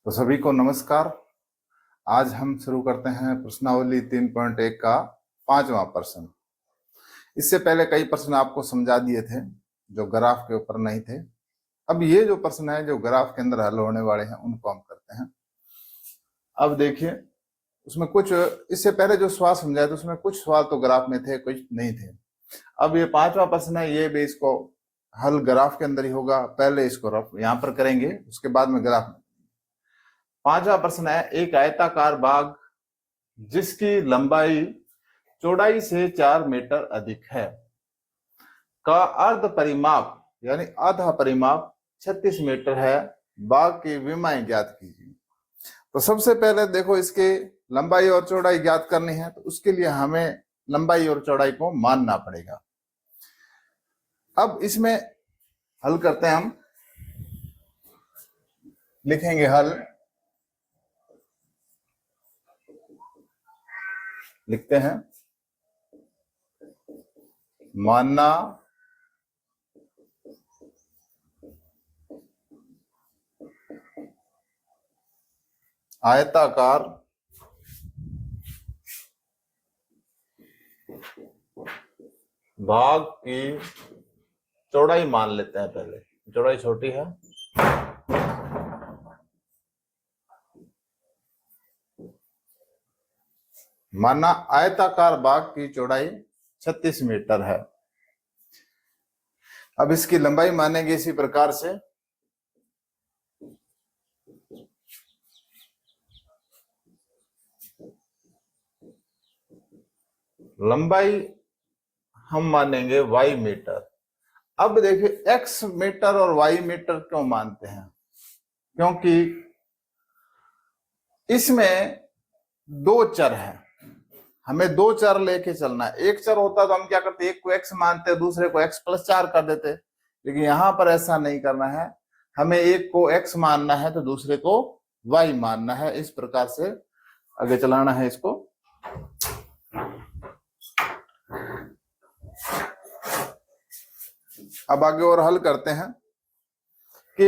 तो सभी को नमस्कार। आज हम शुरू करते हैं प्रश्नावली 3.1 का 5वां प्रश्न। इससे पहले कई प्रश्न आपको समझा दिए थे जो ग्राफ के ऊपर नहीं थे। अब ये जो प्रश्न है जो ग्राफ के अंदर हल होने वाले हैं उनको हम करते हैं। अब देखिए, उसमें कुछ इससे पहले जो सवाल समझाए थे उसमें कुछ सवाल तो ग्राफ में थे, कुछ नहीं थे। अब ये 5वां प्रश्न है, ये भी इसको हल ग्राफ के अंदर ही होगा। पहले इसको रफ यहाँ पर करेंगे, उसके बाद में ग्राफ में। 5वां प्रश्न है, एक आयताकार बाग जिसकी लंबाई चौड़ाई से 4 मीटर अधिक है का अर्ध परिमाप यानी आधा परिमाप 36 मीटर है। बाग की विमाएं ज्ञात कीजिए। तो सबसे पहले देखो, इसके लंबाई और चौड़ाई ज्ञात करनी है, तो उसके लिए हमें लंबाई और चौड़ाई को मानना पड़ेगा। अब इसमें हल करते हैं हम, लिखेंगे हल, लिखते हैं मानना आयताकार भाग की चौड़ाई मान लेते हैं। पहले चौड़ाई छोटी है, माना आयताकार भाग की चौड़ाई 36 मीटर है। अब इसकी लंबाई मानेंगे इसी प्रकार से, लंबाई हम मानेंगे y मीटर। अब देखिए, x मीटर और y मीटर क्यों मानते हैं? क्योंकि इसमें दो चर हैं, हमें दो चर लेके चलना है। एक चर होता तो हम क्या करते, एक को x मानते, दूसरे को x+4 कर देते। लेकिन यहां पर ऐसा नहीं करना है, हमें एक को x मानना है तो दूसरे को y मानना है। इस प्रकार से आगे चलाना है इसको। अब आगे और हल करते हैं कि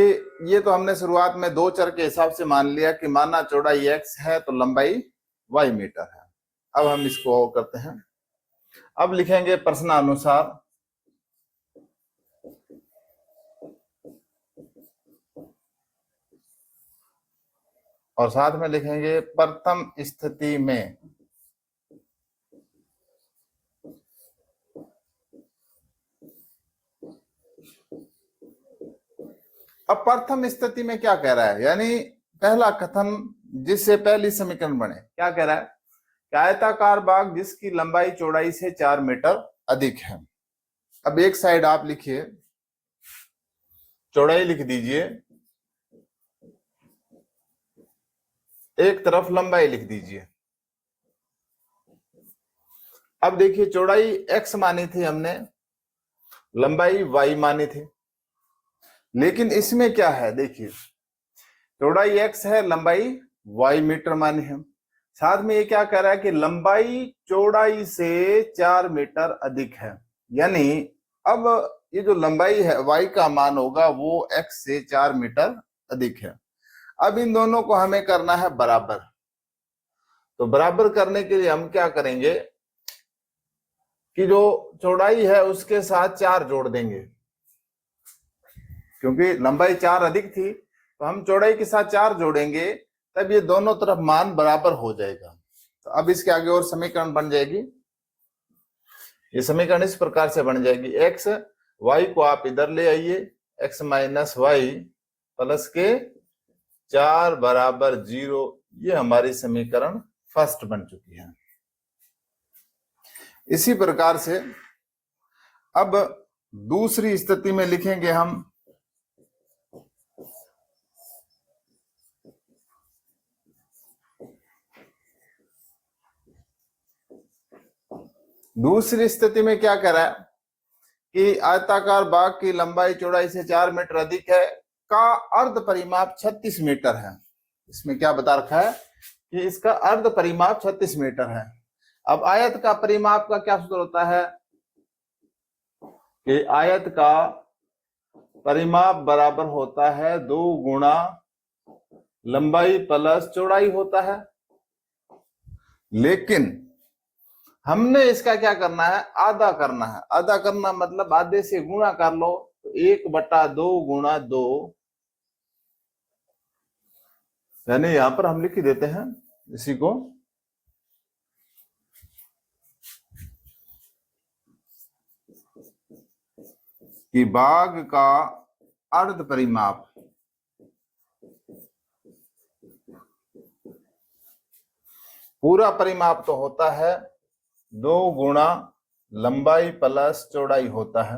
ये तो हमने शुरुआत में दो चर के हिसाब से मान लिया कि माना चौड़ाई x है तो लंबाई y मीटर है। अब हम इसको और करते हैं। अब लिखेंगे प्रश्नानुसार और साथ में लिखेंगे प्रथम स्थिति में अब प्रथम स्थिति में क्या कह रहा है, यानी पहला कथन जिससे पहली समीकरण बने, क्या कह रहा है कि आयताकार बाग जिसकी लंबाई चौड़ाई से 4 मीटर अधिक है। अब एक साइड आप लिखिए, चौड़ाई लिख दीजिए, एक तरफ लंबाई लिख दीजिए। अब देखिए, चौड़ाई x मानी थी हमने, लंबाई y मानी थी। लेकिन इसमें क्या है, देखिए चौड़ाई x है, लंबाई y मीटर मानी है। साथ में ये क्या कह रहा है कि लंबाई चौड़ाई से 4 मीटर अधिक है, यानी अब ये जो लंबाई है y का मान होगा वो x से 4 मीटर अधिक है। अब इन दोनों को हमें करना है बराबर। तो बराबर करने के लिए हम क्या करेंगे कि जो चौड़ाई है उसके साथ 4 जोड़ देंगे, क्योंकि लंबाई 4 अधिक थी तो हम चौड़ाई के साथ 4 जोड़ेंगे, तब ये दोनों तरफ मान बराबर हो जाएगा। तो अब इसके आगे और समीकरण बन जाएगी। ये समीकरण इस प्रकार से बन जाएगी, x y को आप इधर ले आइए, x माइनस वाई प्लस के 4 बराबर 0। ये हमारी समीकरण फर्स्ट बन चुकी है। इसी प्रकार से अब दूसरी स्थिति में लिखेंगे हम, दूसरी स्थिति में क्या कह रहा है कि आयताकार बाग की लंबाई चौड़ाई से 4 मीटर अधिक है का अर्ध परिमाप 36 मीटर है। इसमें क्या बता रखा है कि इसका अर्ध परिमाप 36 मीटर है। अब आयत का परिमाप का क्या सूत्र होता है कि आयत का परिमाप बराबर होता है 2 गुणा लंबाई प्लस चौड़ाई होता है, लेकिन हमने इसका क्या करना है, आधा करना है। आधा करना मतलब आधे से गुणा कर लो, तो 1/2 गुणा 2, यानी यहां पर हम लिख ही देते हैं इसी को, कि भाग का अर्ध परिमाप पूरा परिमाप तो होता है 2 गुणा लंबाई प्लस चौड़ाई होता है।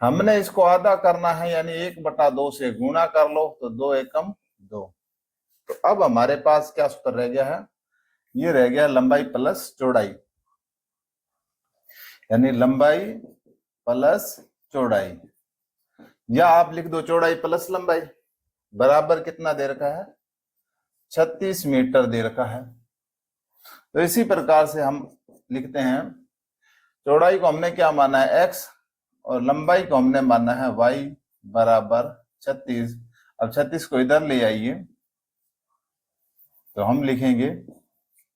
हमने इसको आधा करना है, यानी 1/2 से गुणा कर लो, तो 2 एकम 2। तो अब हमारे पास क्या सूत्र रह गया है, ये रह गया लंबाई प्लस चौड़ाई, यानी लंबाई प्लस चौड़ाई, या आप लिख दो चौड़ाई प्लस लंबाई, बराबर कितना दे रखा है, 36 मीटर दे रखा है। तो इसी प्रकार से हम लिखते हैं, चौड़ाई को हमने क्या माना है, x, और लंबाई को हमने माना है y बराबर 36। अब 36 को इधर ले आइए, तो हम लिखेंगे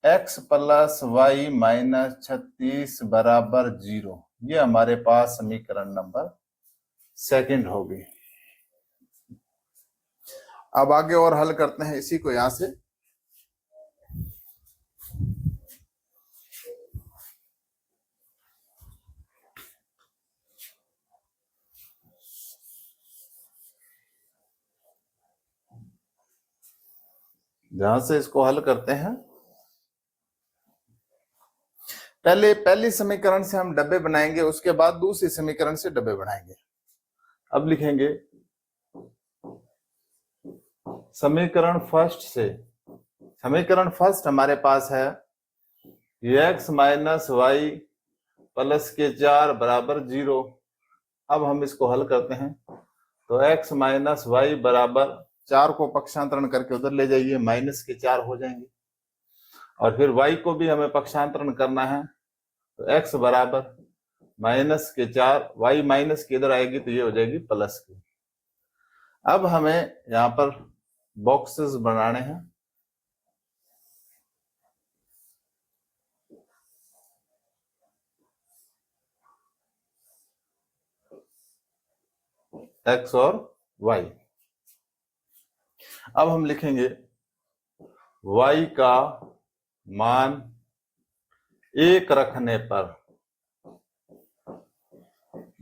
x प्लस वाई माइनस 36 बराबर 0। ये हमारे पास समीकरण नंबर 2 होगी। अब आगे और हल करते हैं इसी को यहां से। जहां से इसको हल करते हैं, पहली समीकरण से हम डब्बे बनाएंगे, उसके बाद दूसरी समीकरण से डब्बे बनाएंगे। अब लिखेंगे समीकरण फर्स्ट से, समीकरण फर्स्ट हमारे पास है x माइनस वाई प्लस के 4 बराबर 0। अब हम इसको हल करते हैं, तो x माइनस वाई बराबर 4 को पक्षांतरण करके उधर ले जाइए, माइनस के 4 हो जाएंगे, और फिर y को भी हमें पक्षांतरण करना है, तो x बराबर माइनस के 4, y माइनस की इधर आएगी तो ये हो जाएगी प्लस की। अब हमें यहाँ पर बॉक्सेस बनाने हैं, x और y। अब हम लिखेंगे y का मान 1 रखने पर,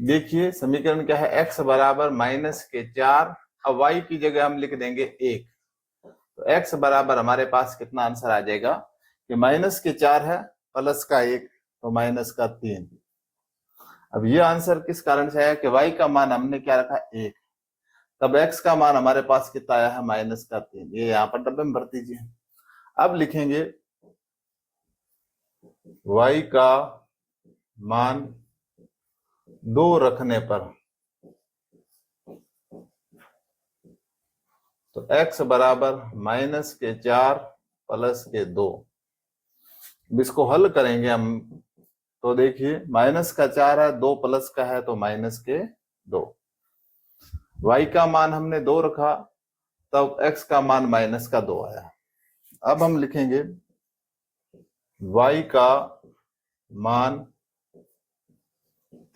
देखिए समीकरण क्या है, x बराबर माइनस के 4, अब y की जगह हम लिख देंगे 1, तो x बराबर हमारे पास कितना आंसर आ जाएगा, कि माइनस के 4 है, प्लस का 1, तो माइनस का 3। अब ये आंसर किस कारण से आया, कि y का मान हमने क्या रखा, 1, तब x का मान हमारे पास कितना आया है, माइनस का 3। ये यहाँ पर डब्बे में भर दीजिए। अब लिखेंगे y का मान 2 रखने पर, तो x बराबर माइनस के 4 प्लस के 2। इसको हल करेंगे हम, तो देखिए माइनस का 4 है, 2 प्लस का है, तो माइनस के 2। y का मान हमने 2 रखा, तब x का मान माइनस का 2 आया। अब हम लिखेंगे y का मान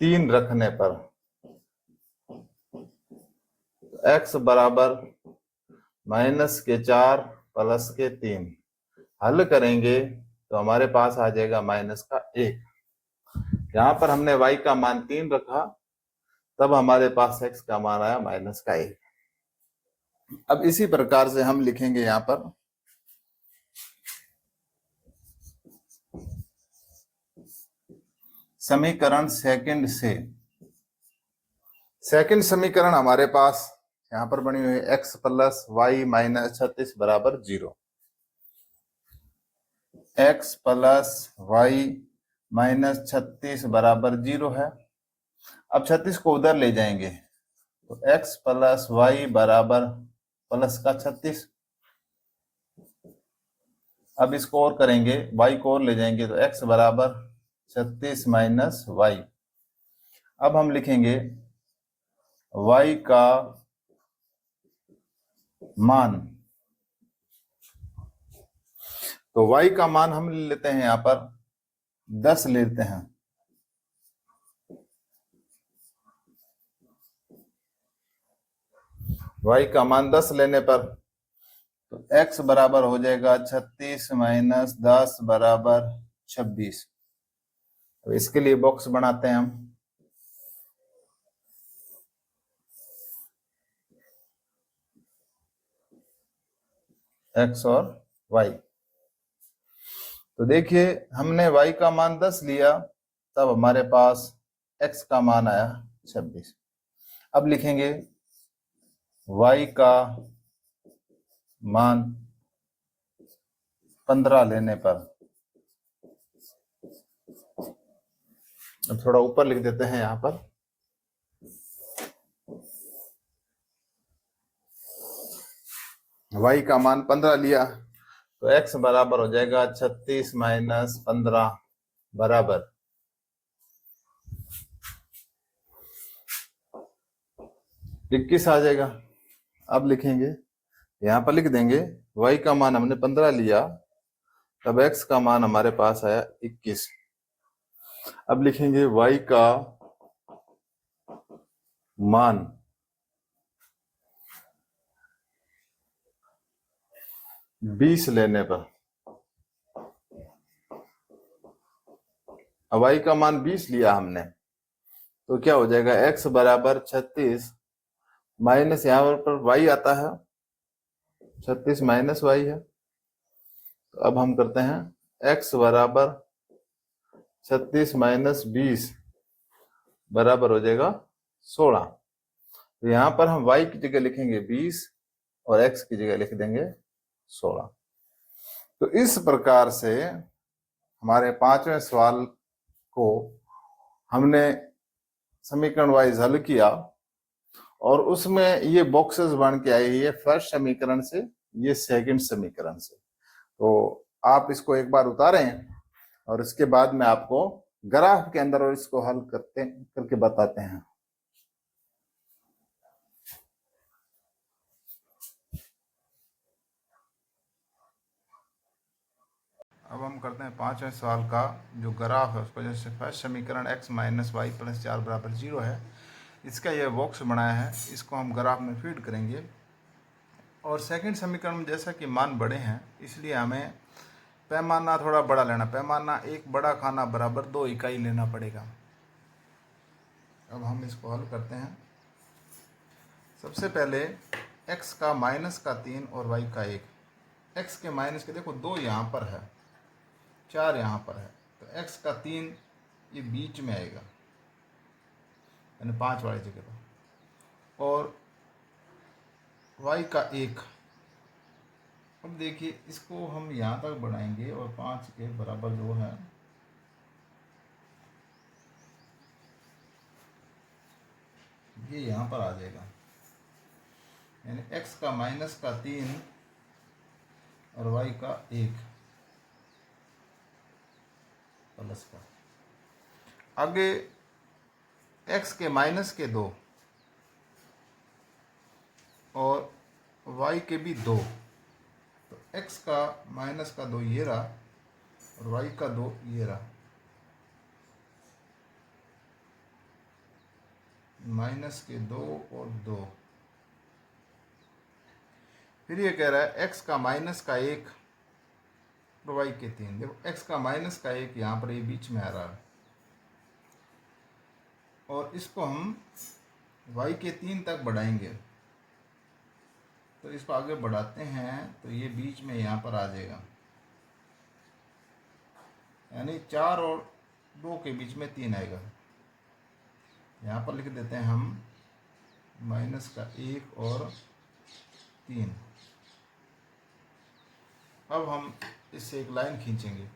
3 रखने पर, x बराबर माइनस के 4 प्लस के 3। हल करेंगे तो हमारे पास आ जाएगा माइनस का 1। यहां पर हमने y का मान 3 रखा, तब हमारे पास x का मान आया माइनस का 1। अब इसी प्रकार से हम लिखेंगे यहां पर समीकरण सेकंड से। सेकंड समीकरण हमारे पास यहां पर बनी हुई है, x प्लस वाई माइनस 36 बराबर 0। x प्लस वाई माइनस 36 बराबर 0 है। अब 36 को उधर ले जाएंगे, तो x प्लस वाई बराबर प्लस का 36। अब इसको और करेंगे, y को और ले जाएंगे, तो x बराबर 36 माइनस वाई। अब हम लिखेंगे y का मान। तो y का मान हम ले लेते हैं, यहां पर 10 लेते हैं। y का मान 10 लेने पर तो x बराबर हो जाएगा 36 माइनस 10 बराबर 26। तो इसके लिए बॉक्स बनाते हैं हम। x और y। तो देखिए हमने y का मान 10 लिया, तब हमारे पास x का मान आया 26। अब लिखेंगे y का मान 15 लेने पर, अब थोड़ा ऊपर लिख देते हैं यहां पर। y का मान 15 लिया तो x बराबर हो जाएगा 36 माइनस 15 बराबर 21 आ जाएगा। अब लिखेंगे, यहां पर लिख देंगे y का मान हमने 15 लिया, तब x का मान हमारे पास आया 21। अब लिखेंगे y का मान 20 लेने पर, अब y का मान 20 लिया हमने, तो क्या हो जाएगा x बराबर 36 माइनस यहां पर y आता है, 36 माइनस y है। तो अब हम करते हैं x बराबर 36 माइनस 20 बराबर हो जाएगा 16। तो यहां पर हम y की जगह लिखेंगे 20 और x की जगह लिख देंगे 16। तो इस प्रकार से हमारे 5वें सवाल को हमने समीकरण वाइज हल किया और उसमें ये बॉक्सेस बन के आई, ये फर्स्ट समीकरण से, ये सेकंड समीकरण से। तो आप इसको एक बार उतारें और इसके बाद में आपको ग्राफ के अंदर और इसको हल करके बताते हैं। अब हम करते हैं 5वें सवाल का जो ग्राफ है उसको, जैसे फर्स्ट समीकरण x माइनस वाई प्लस 4 बराबर 0 है, इसका यह बॉक्स बनाया है, इसको हम ग्राफ में फीड करेंगे। और सेकंड समीकरण में जैसा कि मान बड़े हैं इसलिए हमें पैमाना थोड़ा बड़ा लेना, पैमाना एक बड़ा खाना बराबर 2 इकाई लेना पड़ेगा। अब हम इसको हल करते हैं। सबसे पहले x का माइनस का 3 और y का 1। x के माइनस के देखो 2 यहाँ पर है, 4 यहाँ पर है, तो x का 3 ये बीच में आएगा, यानी 5 वाली जगह पर, और y का 1। अब देखिए इसको हम यहाँ तक बढ़ाएंगे और 5 के बराबर जो है ये यहाँ पर आ जाएगा, यानी x का माइनस का 3 और y का 1 प्लस का। आगे x के माइनस के 2 और y के भी 2, तो x का माइनस का 2 ये रहा और y का 2 ये रहा, माइनस के 2 और 2। फिर ये कह रहा है x का माइनस का 1 और y के 3। देखो x का माइनस का 1 यहाँ पर ये बीच में आ रहा है, और इसको हम y के 3 तक बढ़ाएंगे, तो इसको आगे बढ़ाते हैं तो ये बीच में यहाँ पर आ जाएगा, यानी 4 और 2 के बीच में 3 आएगा। यहाँ पर लिख देते हैं हम माइनस का 1 और 3। अब हम इससे एक लाइन खींचेंगे,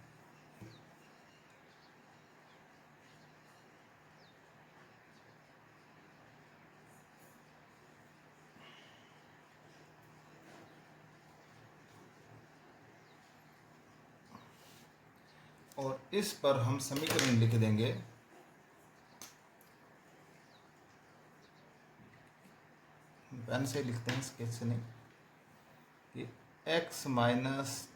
और इस पर हम समीकरण लिख देंगे। पेन से लिखते हैं, स्केच से नहीं। कि x माइनस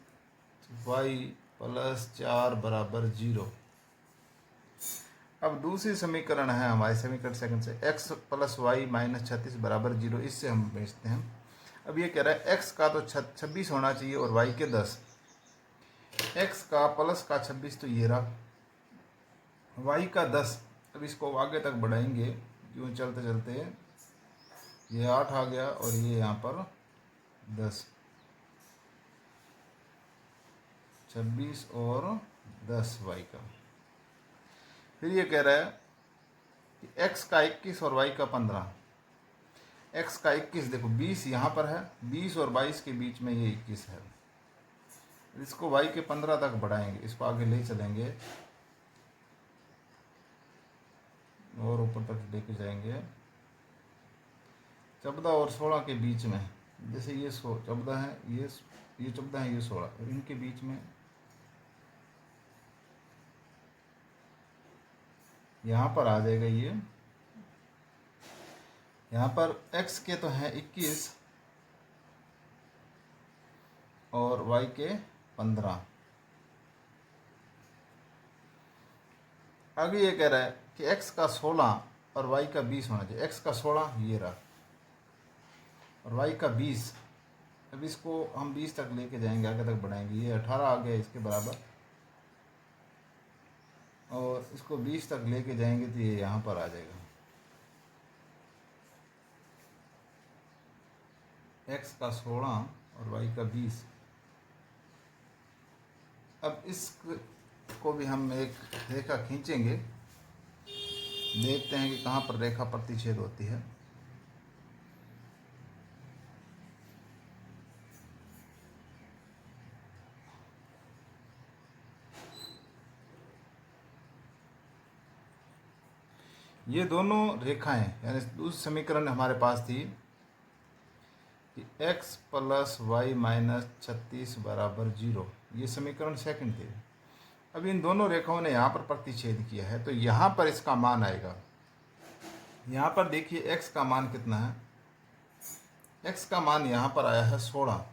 वाई प्लस 4 बराबर 0। अब दूसरी समीकरण है हमारे समीकरण सेकंड से, x प्लस वाई माइनस 36 बराबर 0, इससे हम भेजते हैं। अब ये कह रहा है x का तो 26 होना चाहिए और y के 10, x का प्लस का 26 तो ये रहा, y का 10। अब इसको आगे तक बढ़ाएंगे, यूँ चलते चलते ये 8 आ गया और ये यहाँ पर 10, 26 और 10 y का। फिर ये कह रहा है कि x का 21 और y का 15। x का 21 देखो 20 यहाँ पर है, 20 और 22 के बीच में ये 21 है। इसको y के 15 तक बढ़ाएंगे, इसको आगे ले चलेंगे और ऊपर तक लेके जाएंगे। 14 और 16 के बीच में, जैसे ये 14 है, ये 14 है, ये 16, इनके बीच में यहाँ पर आ जाएगा। ये यहाँ पर x के तो हैं 21 और y के 15। आगे ये कह रहा है कि x का 16 और y का 20 होना चाहिए। x का 16 ये रहा और y का 20। अब इसको हम 20 तक लेके जाएंगे, आगे तक बढ़ाएंगे, ये 18 आ गया इसके बराबर, और इसको 20 तक लेके जाएंगे तो ये यहाँ पर आ जाएगा। x का 16 और y का 20। अब इसको भी हम एक रेखा खींचेंगे, देखते हैं कि कहाँ पर रेखा प्रतिच्छेद होती है। ये दोनों रेखाएं, यानी उस समीकरण हमारे पास थी कि x प्लस वाई माइनस 36 बराबर 0, ये समीकरण सेकंड थी। अब इन दोनों रेखाओं ने यहाँ पर प्रतिच्छेद किया है, तो यहाँ पर इसका मान आएगा। यहाँ पर देखिए x का मान कितना है, x का मान यहाँ पर आया है 16,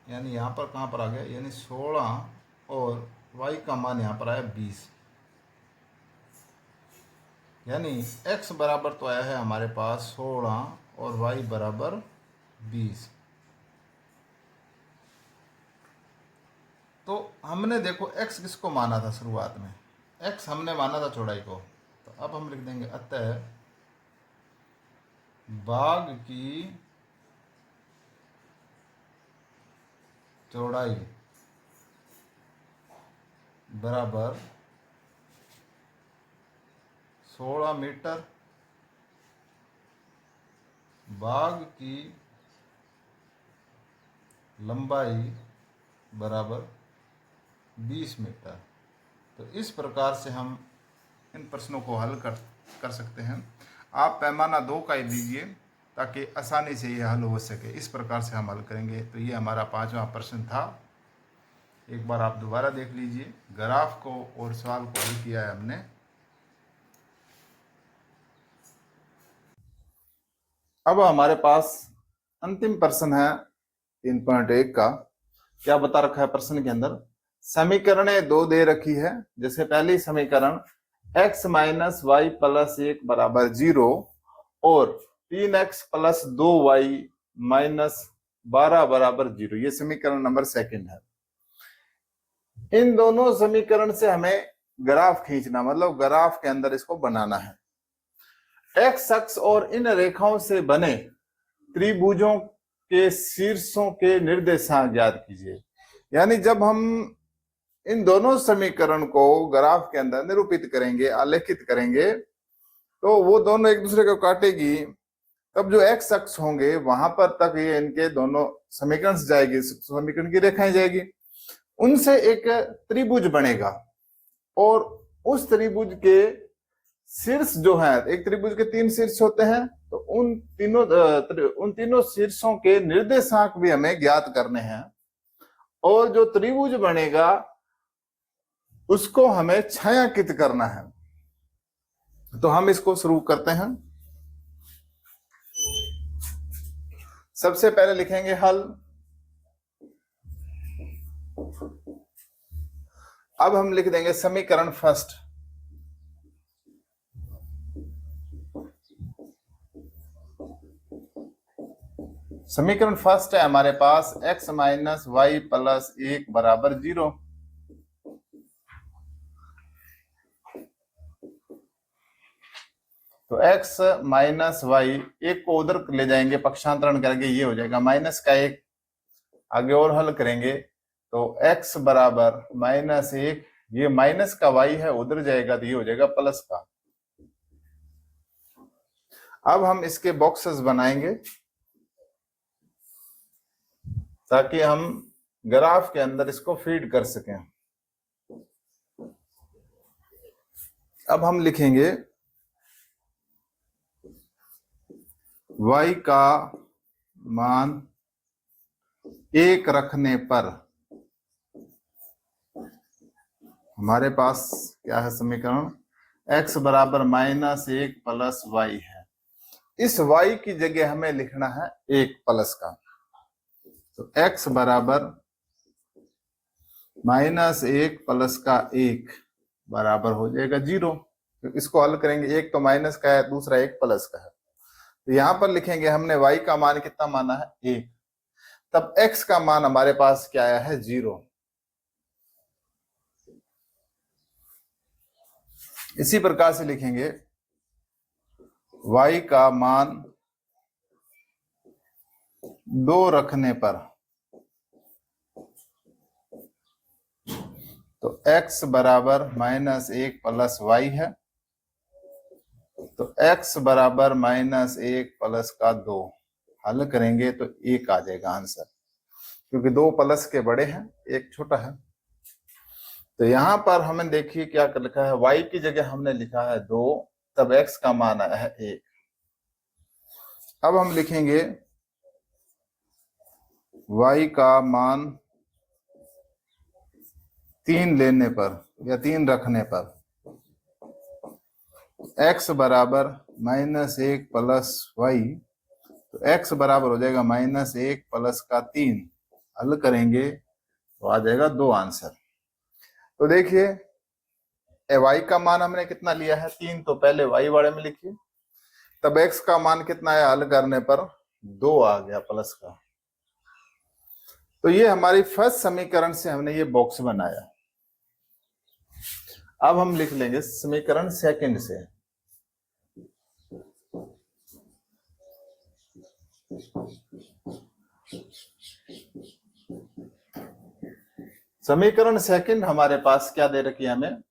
यानी यहाँ पर कहाँ पर आ गया, यानी 16, और y का मान यहाँ पर आया 20, यानी x बराबर तो आया है हमारे पास 16 और y बराबर 20। तो हमने देखो x किसको माना था शुरुआत में, x हमने माना था चौड़ाई को, तो अब हम लिख देंगे अतः भाग की चौड़ाई बराबर 16 मीटर, भाग की लंबाई बराबर 20 मीटर। तो इस प्रकार से हम इन प्रश्नों को हल कर सकते हैं। आप पैमाना 2 का ही लीजिए ताकि आसानी से ये हल हो सके। इस प्रकार से हम हल करेंगे। तो ये हमारा 5वां प्रश्न था। एक बार आप दोबारा देख लीजिए, ग्राफ को और सवाल को हल किया है हमने। अब हमारे पास अंतिम प्रश्न है 3.1 का। क्या बता रखा है प्रश्न के अंदर, समीकरणें 2 दे रखी है। जैसे पहली समीकरण x माइनस वाई प्लस 1 बराबर 0 और 3x प्लस 2y माइनस 12 बराबर 0, ये समीकरण नंबर सेकंड है। इन दोनों समीकरण से हमें ग्राफ खींचना, मतलब ग्राफ के अंदर इसको बनाना है। x अक्ष और इन रेखाओं से बने त्रिभुजों के शीर्षों के निर्देशांक ज्ञात कीजिए। यानी जब हम इन दोनों समीकरण को ग्राफ के अंदर निरूपित करेंगे, आलेखित करेंगे, तो वो दोनों एक दूसरे को काटेगी। तब जो x अक्ष होंगे वहां पर तक ये इनके दोनों समीकरण से जाएगी, समीकरण की रेखाएं जाएगी, उनसे एक त्रिभुज बनेगा। और उस त्रिभुज के शीर्ष जो है, एक त्रिभुज के 3 शीर्ष होते हैं, तो उन तीनों शीर्षों के निर्देशांक भी हमें ज्ञात करने हैं। और जो त्रिभुज बनेगा उसको हमें छायांकित करना है। तो हम इसको शुरू करते हैं। सबसे पहले लिखेंगे हल। अब हम लिख देंगे समीकरण फर्स्ट। समीकरण फर्स्ट है हमारे पास x माइनस वाई प्लस 1 बराबर 0। तो x माइनस वाई, एक को उधर ले जाएंगे पक्षांतरण करके, ये हो जाएगा माइनस का 1। आगे और हल करेंगे तो x बराबर माइनस 1, ये माइनस का y है उधर जाएगा तो ये हो जाएगा प्लस का। अब हम इसके बॉक्सेस बनाएंगे ताकि हम ग्राफ के अंदर इसको फीड कर सकें। अब हम लिखेंगे y का मान 1 रखने पर हमारे पास क्या है समीकरण, x बराबर माइनस 1 प्लस वाई है। इस y की जगह हमें लिखना है 1 प्लस का, तो x बराबर माइनस 1 प्लस का 1 बराबर हो जाएगा 0। तो इसको हल करेंगे, एक तो माइनस का है दूसरा 1 प्लस का है, तो यहां पर लिखेंगे हमने y का मान कितना माना है 1, तब x का मान हमारे पास क्या आया है 0। इसी प्रकार से लिखेंगे y का मान 2 रखने पर, तो x बराबर माइनस 1 प्लस वाई है, तो x बराबर माइनस 1 प्लस का 2 हल करेंगे तो 1 आ जाएगा आंसर, क्योंकि 2 प्लस के बड़े हैं 1 छोटा है। तो यहां पर हमें देखिए क्या कर लिखा है, y की जगह हमने लिखा है 2, तब x का मान आया है 1। अब हम लिखेंगे y का मान 3 लेने पर या 3 रखने पर, x बराबर माइनस 1 प्लस वाई, तो x बराबर हो जाएगा माइनस 1 प्लस का 3, हल करेंगे तो आ जाएगा 2 आंसर। तो देखिए y का मान हमने कितना लिया है 3, तो पहले y वाले में लिखिए, तब x का मान कितना है हल करने पर 2 आ गया प्लस का। तो ये हमारी फर्स्ट समीकरण से हमने ये बॉक्स बनाया। अब हम लिख लेंगे समीकरण सेकंड से। समीकरण सेकंड हमारे पास क्या दे रखी है हमें,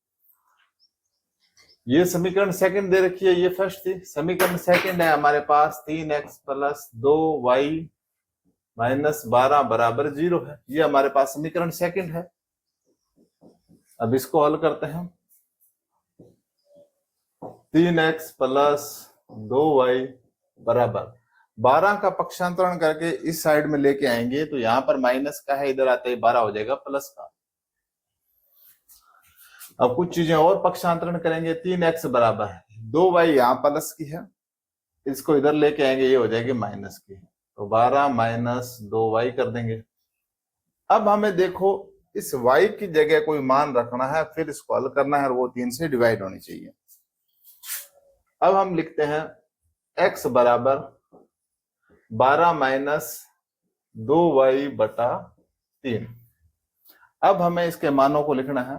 ये समीकरण सेकंड दे रखी है, ये फर्स्ट थी। समीकरण सेकंड है हमारे पास 3x प्लस 2y माइनस 12 बराबर 0 है, ये हमारे पास समीकरण सेकंड है। अब इसको हल करते हैं, 3x प्लस 2y बराबर 12 का पक्षांतरण करके इस साइड में लेके आएंगे तो यहां पर माइनस का है, इधर आते ही 12 हो जाएगा प्लस का। अब कुछ चीजें और पक्षांतरण करेंगे, 3x बराबर है 2y, यहां प्लस की है, इसको इधर लेके आएंगे ये हो जाएगी माइनस की, तो 12 माइनस 2y कर देंगे। अब हमें देखो इस y की जगह कोई मान रखना है, फिर इसको हल करना है और वो 3 से डिवाइड होनी चाहिए। अब हम लिखते हैं x बराबर 12 माइनस 2y बटा 3। अब हमें इसके मानों को लिखना है,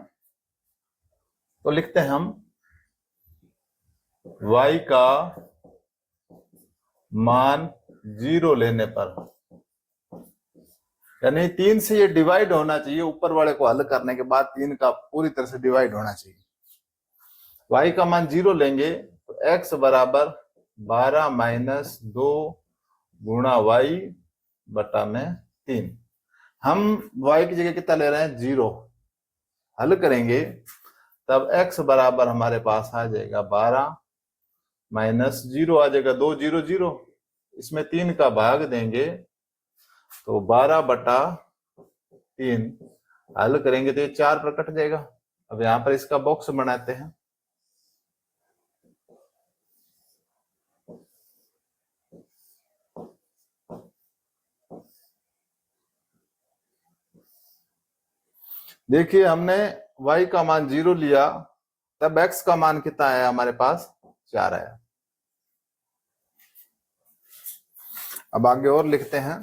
तो लिखते हैं हम y का मान 0 लेने पर, यानी 3 से ये डिवाइड होना चाहिए, ऊपर वाले को हल करने के बाद 3 का पूरी तरह से डिवाइड होना चाहिए। y का मान 0 लेंगे तो x बराबर 12 माइनस 2 गुणा y बटा में 3। हम y की जगह कितना ले रहे हैं 0, हल करेंगे तब x बराबर हमारे पास आ जाएगा 12 माइनस 0 आ जाएगा, 2 0 0, इसमें 3 का भाग देंगे तो 12 बटा 3, हल करेंगे तो ये 4 पर कट जाएगा। अब यहां पर इसका बॉक्स बनाते हैं, देखिए हमने y का मान 0 लिया, तब x का मान कितना आया हमारे पास, 4 आया। अब आगे और लिखते हैं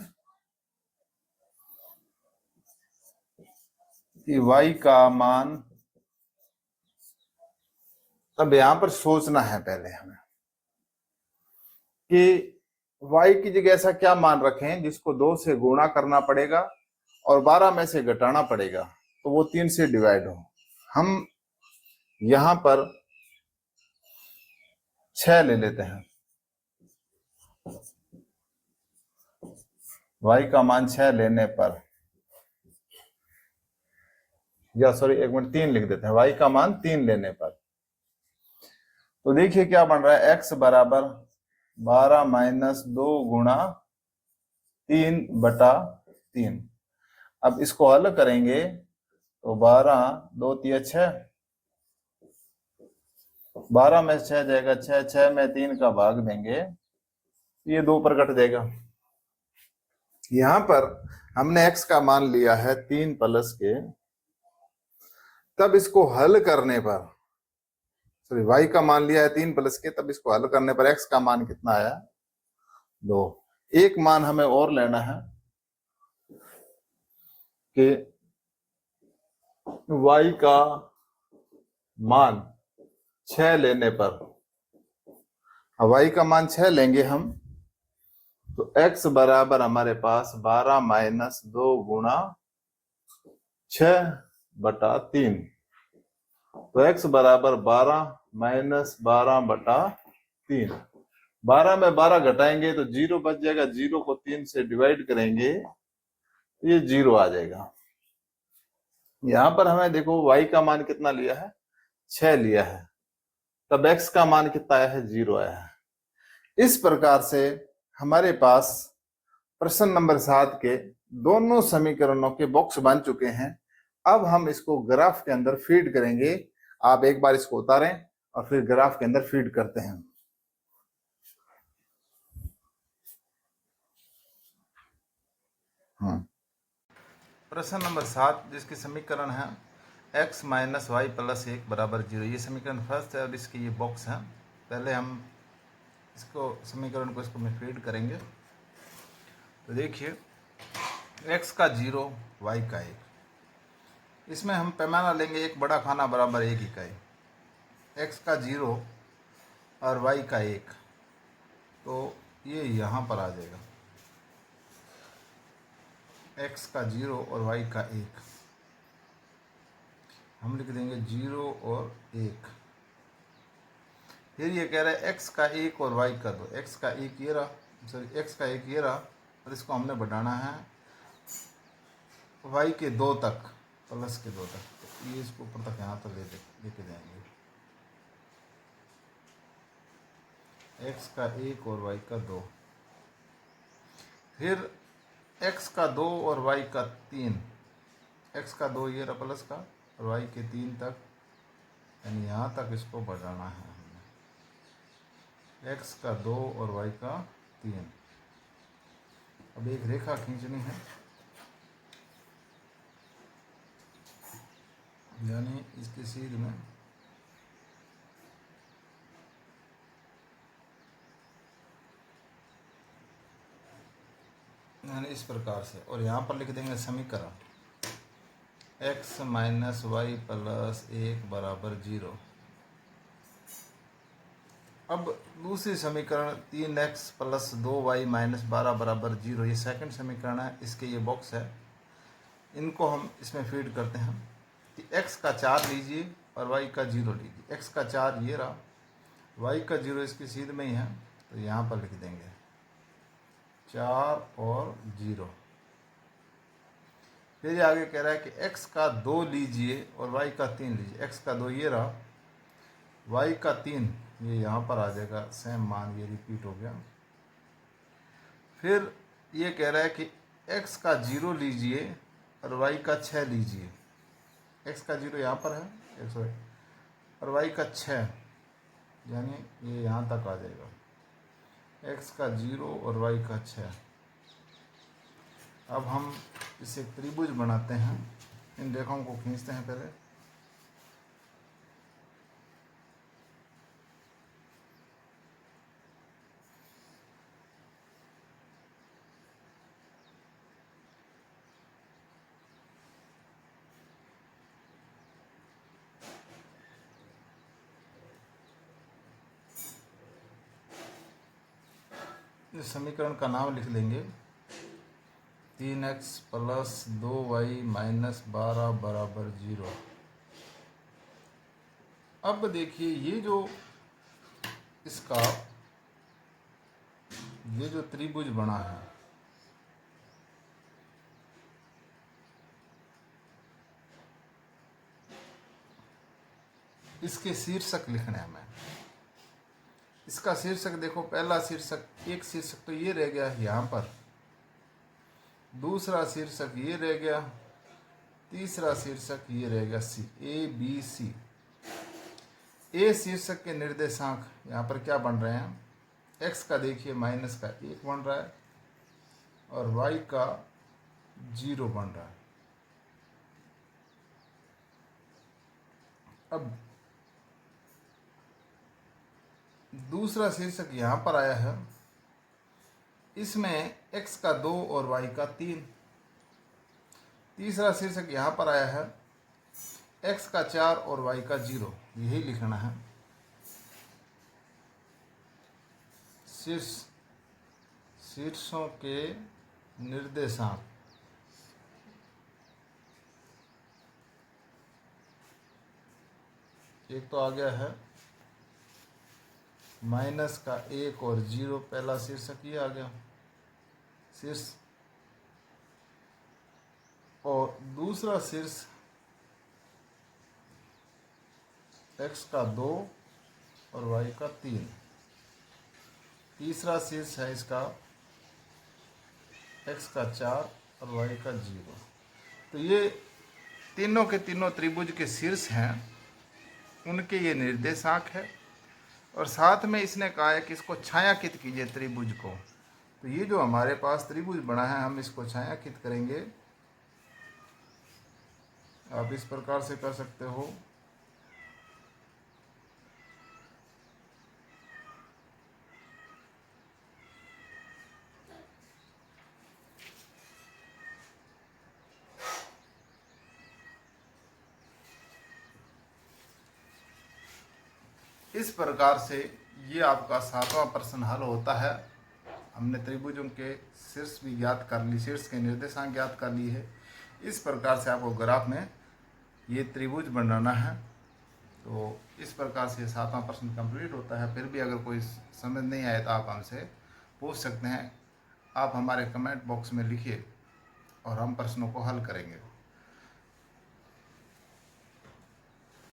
कि y का मान, अब यहां पर सोचना है पहले हमें कि y की जगह ऐसा क्या मान रखें जिसको 2 से गुणा करना पड़ेगा और 12 में से घटाना पड़ेगा, तो वो 3 से डिवाइड हो। हम यहां पर 6 ले लेते हैं, y का मान 6 लेने पर, या सॉरी एक मिनट 3 लिख देते हैं, y का मान 3 लेने पर। तो देखिए क्या बन रहा है, x बराबर 12 माइनस 2 गुणा 3/3। अब इसको हल करेंगे तो 12 2 3 6, 12 में 6 जाएगा 6, 6 में 3 का भाग देंगे, ये 2 पर कट जाएगा। यहां पर हमने x का मान लिया है 3 प्लस के, तब इसको हल करने पर, सॉरी y का मान लिया है 3 प्लस के, तब इसको हल करने पर x का मान कितना आया, 2। एक मान हमें और लेना है कि y का मान 6 लेने पर, y का मान 6 लेंगे हम, तो x बराबर हमारे पास 12 माइनस 2 गुणा 6/3। तो x बराबर 12 माइनस 12/3। 12 में 12 घटाएंगे तो 0 बच जाएगा, 0 को 3 से डिवाइड करेंगे, ये 0 आ जाएगा। यहां पर हमें देखो y का मान कितना लिया है, 6 लिया है, तब x का मान कितना आया है, 0 आया है। इस प्रकार से हमारे पास प्रश्न नंबर 7 के दोनों समीकरणों के बॉक्स बन चुके हैं। अब हम इसको ग्राफ के अंदर फीड करेंगे। आप एक बार इसको उतारें और फिर ग्राफ के अंदर फीड करते हैं। प्रश्न नंबर 7 जिसके समीकरण है x माइनस वाई प्लस 1 बराबर 0, ये समीकरण फर्स्ट है और इसके ये बॉक्स हैं। पहले हम इसको समीकरण को इसको में फीड करेंगे। तो देखिए x का 0 y का 1, इसमें हम पैमाना लेंगे एक बड़ा खाना बराबर 1 इकाई। x का 0 और y का 1, तो ये यहाँ पर आ जाएगा, x का 0 और y का 1, हम लिख देंगे 0 और 1। फिर ये कह रहा है x का 1 और y का 2, x का 1 ये रहा, सॉरी x का 1 ये रहा, और इसको हमने बढ़ाना है y के 2 तक, प्लस के 2 तक, तो ये इसको ऊपर तक यहाँ तक लेके जाएंगे, x का 1 और y का 2। फिर x का 2 और y का 3, x का 2 ये रहा प्लस का, और y के 3 तक, यानी यहाँ तक इसको बढ़ाना है हमने, x का 2 और y का 3। अब एक रेखा खींचनी है, यानी इसके सीध में यानी इस प्रकार से, और यहाँ पर लिख देंगे समीकरण x माइनस वाई प्लस 1 बराबर 0। अब दूसरी समीकरण 3x प्लस 2y माइनस 12 बराबर 0, ये सेकंड समीकरण है, इसके ये बॉक्स है। इनको हम इसमें फीड करते हैं कि x का 4 लीजिए और y का 0 लीजिए। x का 4 ये रहा, y का 0 इसकी सीध में ही है, तो यहाँ पर लिख देंगे 4 और 0। फिर ये आगे कह रहा है कि x का 2 लीजिए और y का 3 लीजिए। x का 2 ये रहा, y का 3 ये यहाँ पर आ जाएगा, सेम मान ये रिपीट हो गया। फिर ये कह रहा है कि x का 0 लीजिए और y का 6 लीजिए। x का 0 यहाँ पर है, x और y का 6, यानी ये यहाँ तक आ जाएगा, x का 0 और y का 6। अब हम इसे त्रिभुज बनाते हैं। इन रेखाओं को खींचते हैं पहले। इस समीकरण का नाम लिख लेंगे 3x प्लस 2y माइनस 12 बराबर 0। अब देखिए ये जो त्रिभुज बना है, इसके शीर्षक लिखने हैं हमें। इसका शीर्षक देखो, पहला शीर्षक, एक शीर्षक तो ये रह गया यहाँ पर, दूसरा शीर्षक ये रह गया, तीसरा शीर्षक ये रह गया सी, ए बी सी। ए शीर्षक के निर्देशांक यहाँ पर क्या बन रहे हैं, एक्स का देखिए माइनस का 1 बन रहा है और वाई का 0 बन रहा है। अब दूसरा शीर्षक यहाँ पर आया है, इसमें x का 2 और y का 3। तीसरा शीर्षक यहाँ पर आया है, x का 4 और y का 0। यही लिखना है। शीर्षों के निर्देशांक, एक तो आ गया है माइनस का 1 और 0, पहला शीर्षक ये आ गया शीर्ष, और दूसरा शीर्ष x का 2 और y का 3। तीसरा शीर्ष है इसका x का 4 और y का 0। तो ये तीनों के तीनों त्रिभुज के शीर्ष हैं, उनके ये निर्देशांक है। और साथ में इसने कहा है कि इसको छायांकित कीजिए त्रिभुज को। तो ये जो हमारे पास त्रिभुज बना है, हम इसको छायांकित करेंगे। आप इस प्रकार से कर सकते हो। इस प्रकार से ये आपका 7वां प्रश्न हल होता है। हमने त्रिभुजों के शीर्ष भी ज्ञात कर ली, शीर्ष के निर्देशांक ज्ञात कर ली है। इस प्रकार से आपको ग्राफ में ये त्रिभुज बनाना है। तो इस प्रकार से 7वां प्रश्न कंप्लीट होता है। फिर भी अगर कोई समझ नहीं आए तो आप हमसे पूछ सकते हैं। आप हमारे कमेंट बॉक्स में लिखिए और हम प्रश्नों को हल करेंगे।